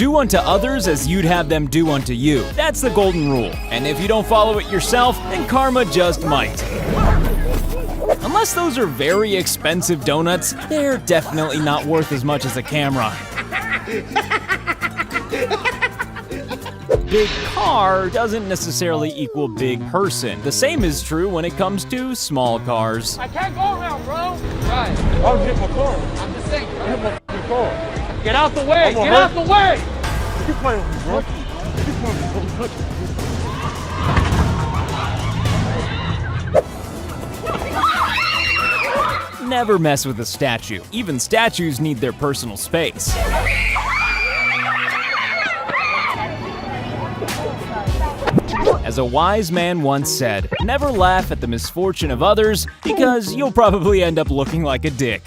Do unto others as you'd have them do unto you. That's the golden rule. And if you don't follow it yourself, then karma just might. Unless those are very expensive donuts, they're definitely not worth as much as a camera. Big car doesn't necessarily equal big person. The same is true when it comes to small cars. I can't go around, bro. Right. I'll hit my car. I'm just saying. I hit my car. Get out the way. Get out the way. You playing with me, bro. You playing with me. Never mess with a statue. Even statues need their personal space. As a wise man once said, never laugh at the misfortune of others because you'll probably end up looking like a dick.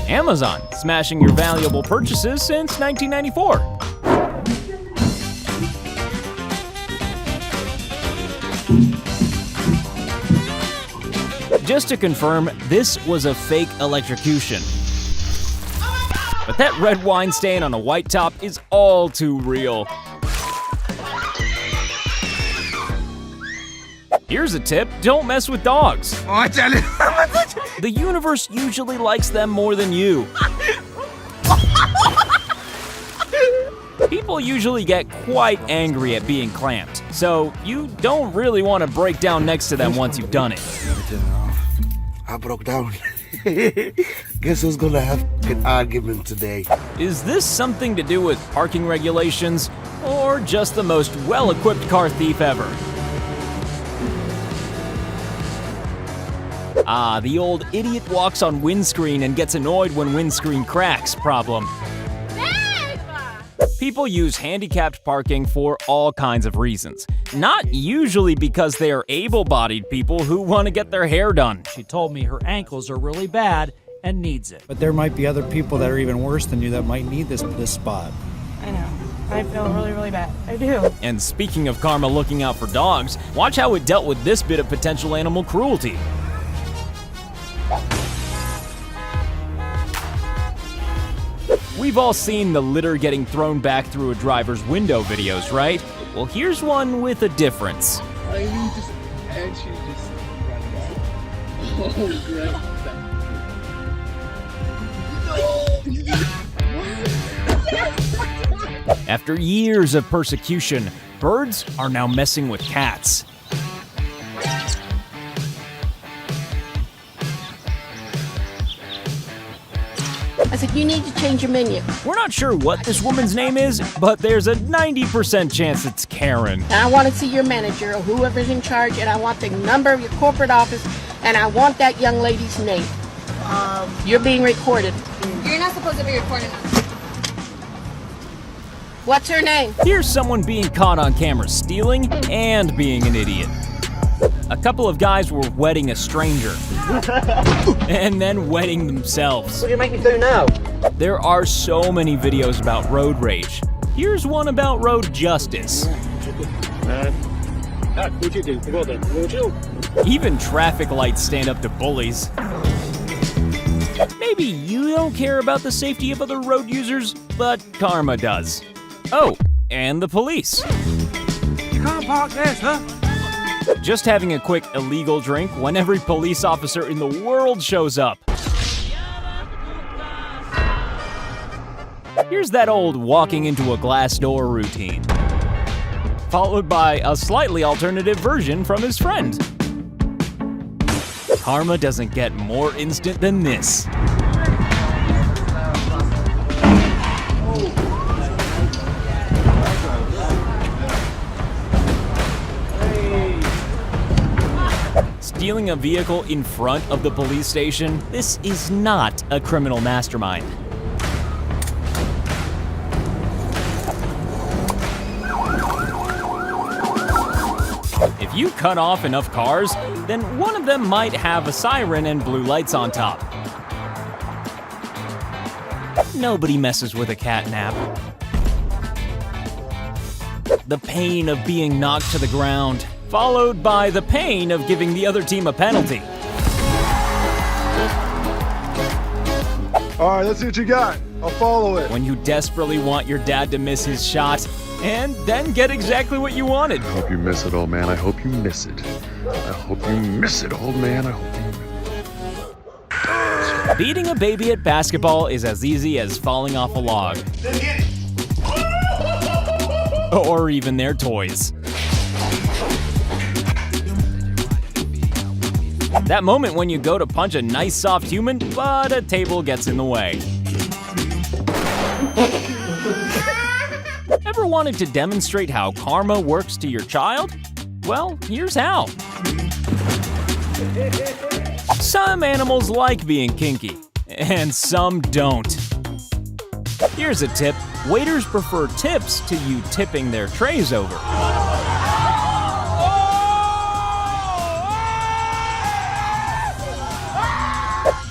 Amazon, smashing your valuable purchases since 1994. Just to confirm, this was a fake electrocution. But that red wine stain on a white top is all too real. Here's a tip, don't mess with dogs. The universe usually likes them more than you. People usually get quite angry at being clamped, so you don't really want to break down next to them once you've done it. I broke down. Guess who's gonna have an argument today? Is this something to do with parking regulations, or just the most well-equipped car thief ever? Ah, the old idiot walks on windscreen and gets annoyed when windscreen cracks problem. People use handicapped parking for all kinds of reasons. Not usually because they are able-bodied people who want to get their hair done. She told me her ankles are really bad and needs it. But there might be other people that are even worse than you that might need this spot. I know. I feel really, really bad. I do. And speaking of karma looking out for dogs, watch how it dealt with this bit of potential animal cruelty. We've all seen the litter getting thrown back through a driver's window videos, right? Well, here's one with a difference. And she just ran back. Oh, great. After years of persecution, birds are now messing with cats. I said, you need to change your menu. We're not sure what this woman's name is, but there's a 90% chance it's Karen. And I want to see your manager or whoever's in charge, and I want the number of your corporate office, and I want that young lady's name. You're being recorded. You're not supposed to be recording us. What's her name? Here's someone being caught on camera stealing and being an idiot. A couple of guys were wedding a stranger. And then wedding themselves. What do you make me do now? There are so many videos about road rage. Here's one about road justice. Even traffic lights stand up to bullies. Maybe you don't care about the safety of other road users, but karma does. Oh, and the police. You can't park there, sir. Just having a quick illegal drink when every police officer in the world shows up. Here's that old walking into a glass door routine, followed by a slightly alternative version from his friend. Karma doesn't get more instant than this. Stealing a vehicle in front of the police station, this is not a criminal mastermind. If you cut off enough cars, then one of them might have a siren and blue lights on top. Nobody messes with a cat nap. The pain of being knocked to the ground, followed by the pain of giving the other team a penalty. All right, let's see what you got. I'll follow it. When you desperately want your dad to miss his shot, and then get exactly what you wanted. I hope you miss it, old man. I hope you miss it. I hope you miss it, old man. I hope you miss it. Beating a baby at basketball is as easy as falling off a log. Or even their toys. That moment when you go to punch a nice soft human, but a table gets in the way. Ever wanted to demonstrate how karma works to your child? Well, here's how. Some animals like being kinky, and some don't. Here's a tip. Waiters prefer tips to you tipping their trays over.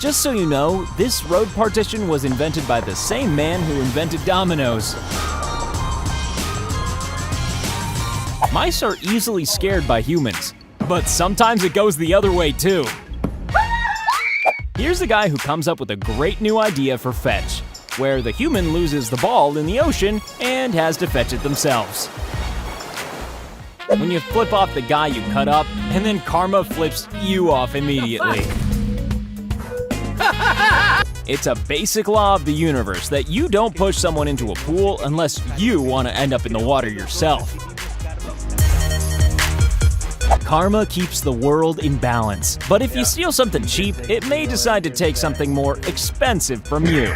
Just so you know, this road partition was invented by the same man who invented dominoes. Mice are easily scared by humans, but sometimes it goes the other way too. Here's a guy who comes up with a great new idea for fetch, where the human loses the ball in the ocean and has to fetch it themselves. When you flip off the guy you cut up, and then karma flips you off immediately. It's a basic law of the universe that you don't push someone into a pool unless you want to end up in the water yourself. Karma keeps the world in balance, but if you steal something cheap, it may decide to take something more expensive from you.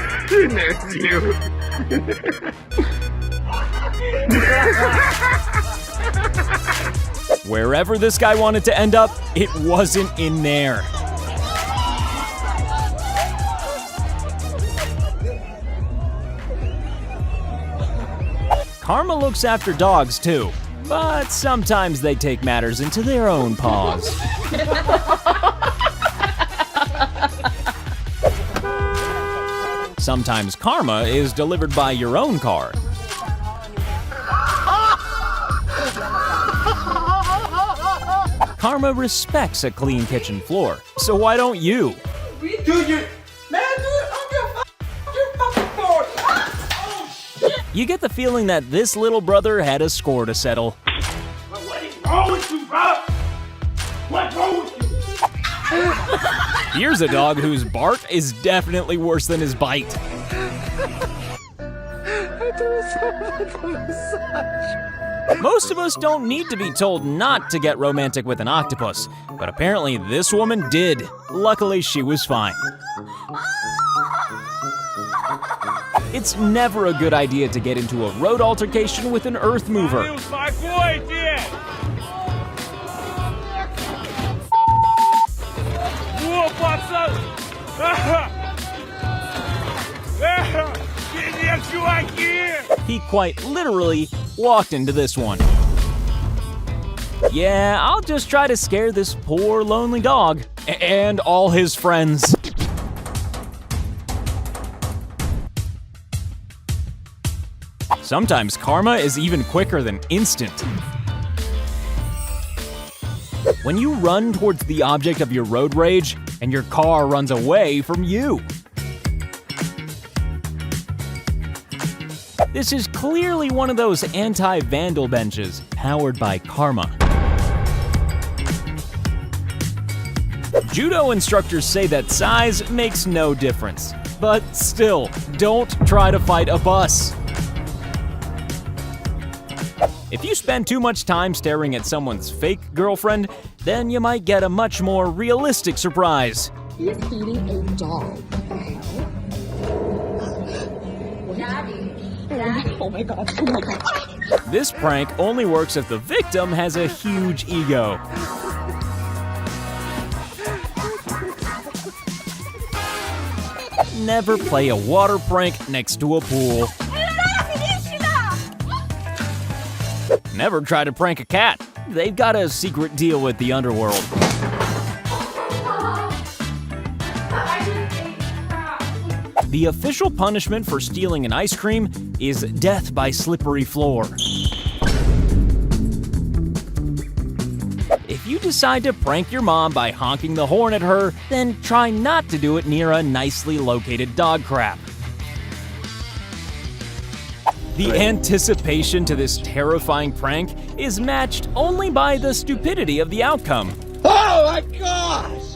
Wherever this guy wanted to end up, it wasn't in there. Karma looks after dogs too, but sometimes they take matters into their own paws. Sometimes karma is delivered by your own car. Karma respects a clean kitchen floor, so why don't you? You get the feeling that this little brother had a score to settle. What is wrong with you, bro? What's wrong with you? Here's a dog whose bark is definitely worse than his bite. Most of us don't need to be told not to get romantic with an octopus, but apparently this woman did. Luckily, she was fine. It's never a good idea to get into a road altercation with an earth mover. He quite literally walked into this one. Yeah, I'll just try to scare this poor lonely dog and all his friends. Sometimes karma is even quicker than instant. When you run towards the object of your road rage and your car runs away from you. This is clearly one of those anti-vandal benches powered by karma. Judo instructors say that size makes no difference, but still, don't try to fight a bus. If you spend too much time staring at someone's fake girlfriend, then you might get a much more realistic surprise. He's eating a dog. What the hell? Daddy. Oh my god. Oh my god. This prank only works if the victim has a huge ego. Never play a water prank next to a pool. Never try to prank a cat. They've got a secret deal with the underworld. The official punishment for stealing an ice cream is death by slippery floor. If If you decide to prank your mom by honking the horn at her, then try not to do it near a nicely located dog crap. The anticipation to this terrifying prank is matched only by the stupidity of the outcome. Oh my gosh!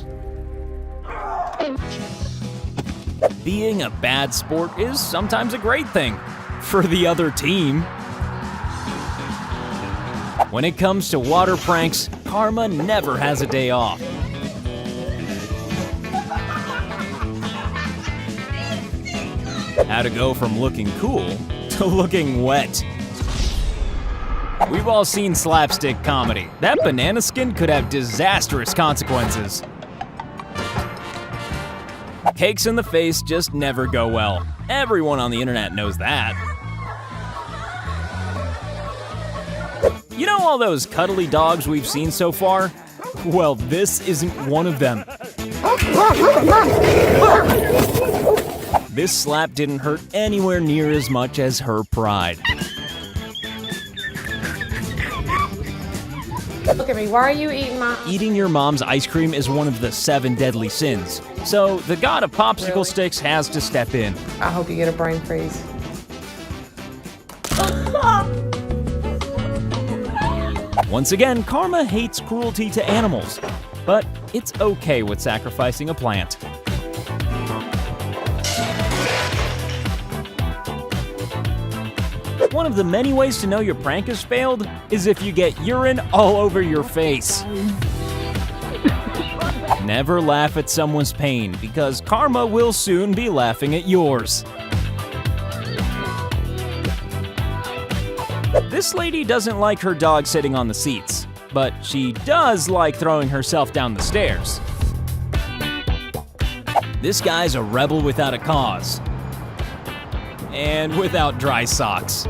Being a bad sport is sometimes a great thing for the other team. When it comes to water pranks, Karma never has a day off. How to go from looking cool to looking wet. We've all seen slapstick comedy. That banana skin could have disastrous consequences. Cakes in the face just never go well. Everyone on the internet knows that. You know all those cuddly dogs we've seen so far? Well, this isn't one of them. This slap didn't hurt anywhere near as much as her pride. Look at me. Why are you eating my... Eating your mom's ice cream is one of the 7 deadly sins, so the god of popsicle sticks has to step in. I hope you get a brain freeze. Once again, Karma hates cruelty to animals, but it's okay with sacrificing a plant. One of the many ways to know your prank has failed is if you get urine all over your face. Never laugh at someone's pain, because Karma will soon be laughing at yours. This lady doesn't like her dog sitting on the seats, but she does like throwing herself down the stairs. This guy's a rebel without a cause. And without dry socks.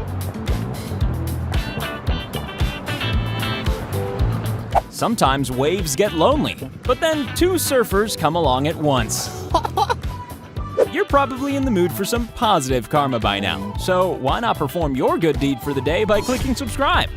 Sometimes waves get lonely, but then 2 surfers come along at once. You're probably in the mood for some positive karma by now, so why not perform your good deed for the day by clicking subscribe?